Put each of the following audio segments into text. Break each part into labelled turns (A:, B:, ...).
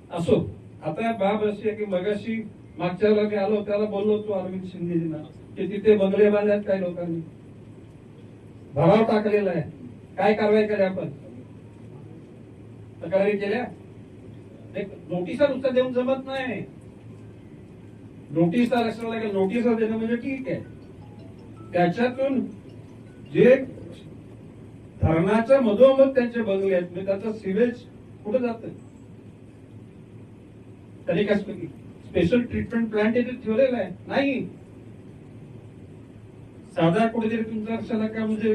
A: असो, आता बाब अशी आहे की मगाशी मागच्या वेळेला मी आलो त्याला बोललो तू अरविंद शिंदेजींना की तिथे बंगले बांधल्यात काही लोकांनी, भराव टाकलेला आहे, काय कारवाई केली आपण? तक्रारी केल्या? नोटिसा नुसतं देऊन जमत नाही. नोटिसा लक्षात लागेल, नोटिसा देणं म्हणजे ठीक आहे, त्याच्यातून जे धरणाच्या मधोमध त्यांचे बंगले आहेत म्हणजे त्याचं सिवेज कुठे जात? त्यांनी काय स्पेशल ट्रीटमेंट प्लांट इथे ठेवलेला आहे? नाही. साधा कुठेतरी तुमच्या लक्षात का म्हणजे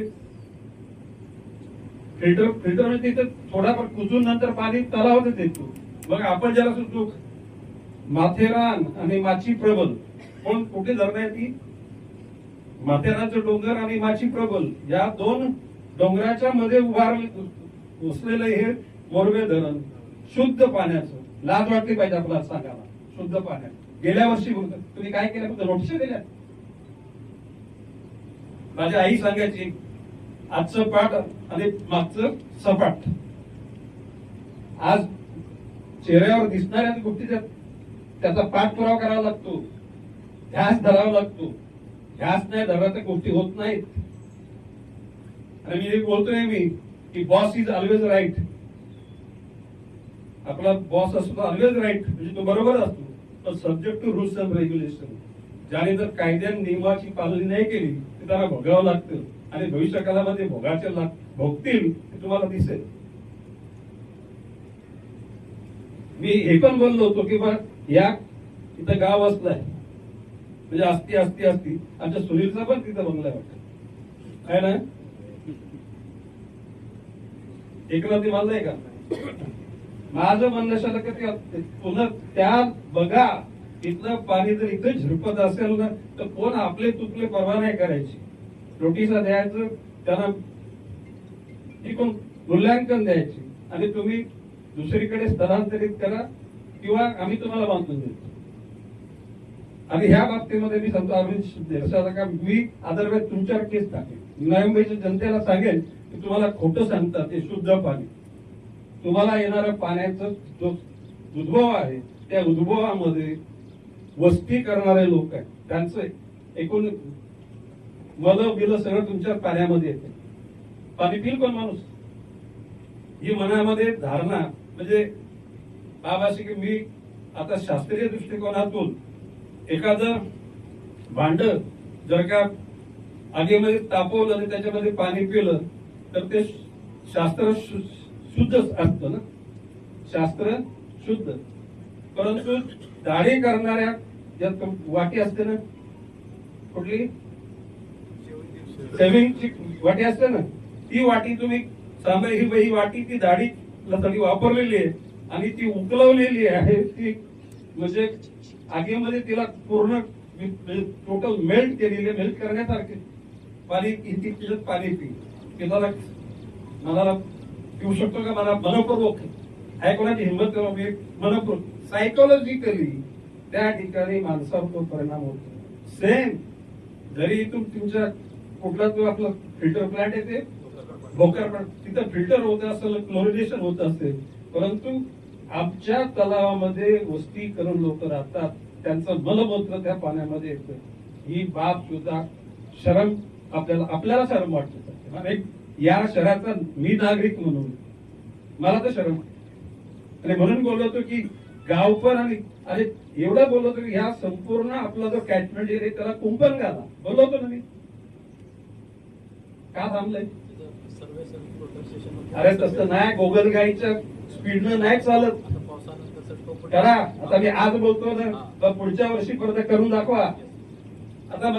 A: फिल्टर तिथे थोडाफार कुजून नंतर पाणी तलावात येतो. मग आपण ज्याला सुचतो माथेरान आणि माची प्रबल, कोण कुठे धरण आहे ती? माथेरानचं डोंगर आणि माची प्रबल या दोन डोंगराच्या मध्ये उभारले उसलेलं हे मोरवे धरण शुद्ध पाण्याचं. लाज वाटली पाहिजे आपल्याला सांगायला, शुद्ध पाण्यात. गेल्या वर्षी तुम्ही काय केलं? फक्त नोटिसा दिल्या. माझी आई सांगायची आजचं पाठ आणि मागचं सपाट. आज चेहऱ्यावर दिसणाऱ्या गोष्टी त्याचा पाठपुरावा करावा लागतो, ध्यास धरावा लागतो. ध्यास नाही धरला तर गोष्टी होत नाहीत. आणि मी बोलतोय मी की बॉस इज ऑलवेज राईट. आपला बॉस असतो ऑलवेज राईट म्हणजे तो बरोबर असतो, पण subject to rules and regulation. ज्याने जर कायद्या नियमाची पालनी नाही केली तर त्याला भोगावं लागतं आणि भविष्यकाळामध्ये भोगतील हे तुम्हाला दिसेल. मी हे पण बोललो होतो की बा या इथं गाव असलाय म्हणजे असती आमच्या सुनीलचा पण तिथं बंगला वाटत आहे ना. एकनाथी बांधलाय का? माझं म्हणणं शक्य पुन्हा त्या बघा इथलं पाणी जर इथं झिरपत असेल ना तर कोण आपले तुकले परवा नाही करायची. नोटिसा द्यायचं त्यांना, कोण मूल्यांकन द्यायची आणि तुम्ही दुसरीकडे स्थलांतरित करा किंवा आम्ही तुम्हाला बांधून देतो. आणि ह्या बाबतीमध्ये मी सांगतो अरविंद शिंदे का मी अदरवाईज तुमच्यावर केस टाकेल. नवी जनतेला सांगेल की तुम्हाला खोटं सांगतात. ते शुद्ध पाणी तुम्हाला येणाऱ्या पाण्याचा जो उद्भव आहे त्या उद्भवामध्ये वस्ती करणारे लोक आहेत, त्यांचं एकूण मल बिल सगळं तुमच्या पाण्यामध्ये येते. पाणी पिल कोण माणूस? ही मनामध्ये धारणा म्हणजे बाबाशी की मी आता शास्त्रीय दृष्टिकोनातून एखादं भांड जर का आगीमध्ये तापवलं आणि त्याच्यामध्ये पाणी पिलं तर ते शास्त्र शुद्ध असतं ना, शास्त्र शुद्ध. परंतु दाढी करणाऱ्या ज्या वाटी असते ना, कुठली सेव्हिंगची वाटी असते ना, ती वाटी तुम्ही सांगा ही वाटी ती दाढीला सगळी वापरलेली आहे आणि ती उकलवलेली आहे. ती म्हणजे आगीमध्ये तिला पूर्ण टोटल मेल्ट केलेली, मेल्ट करण्यासारखे पाणी तिच्यात पाणी पी मला पिऊ शकतो का? मला मनपूर्वक आहे, कोणाची हिंमत मनपूर्वक सायकोलॉजिकली त्या ठिकाणी माणसावर तो परिणाम होतो. सेम जरी तुमच्या कुठला तो आपला फिल्टर प्लांट येते भोकर प्लांट तिथं फिल्टर होत असेल, क्लोरिनेशन होत असेल, परंतु आमच्या तलावामध्ये वस्ती करून लोक राहतात, त्यांचं मलमूत्र त्या पाण्यामध्ये येतं. ही बाब सुद्धा शरम आपल्याला शरम वाटते. या शहराचा मी नागरिक म्हणून मला तर शरम. आणि म्हणून बोललो होतो की गाव पण आणि एवढं बोललो होतो की ह्या संपूर्ण आपला जो कॅचमेंट एरिया त्याला कुंपण घाला बोललो होतो ना मी. का थांबलंय? अरे तसं नाही, गोगलगाईच्या स्पीडनं नाही चालत. करा. आता मी आज बोलतो ना, पुढच्या वर्षी परत करून दाखवा. आता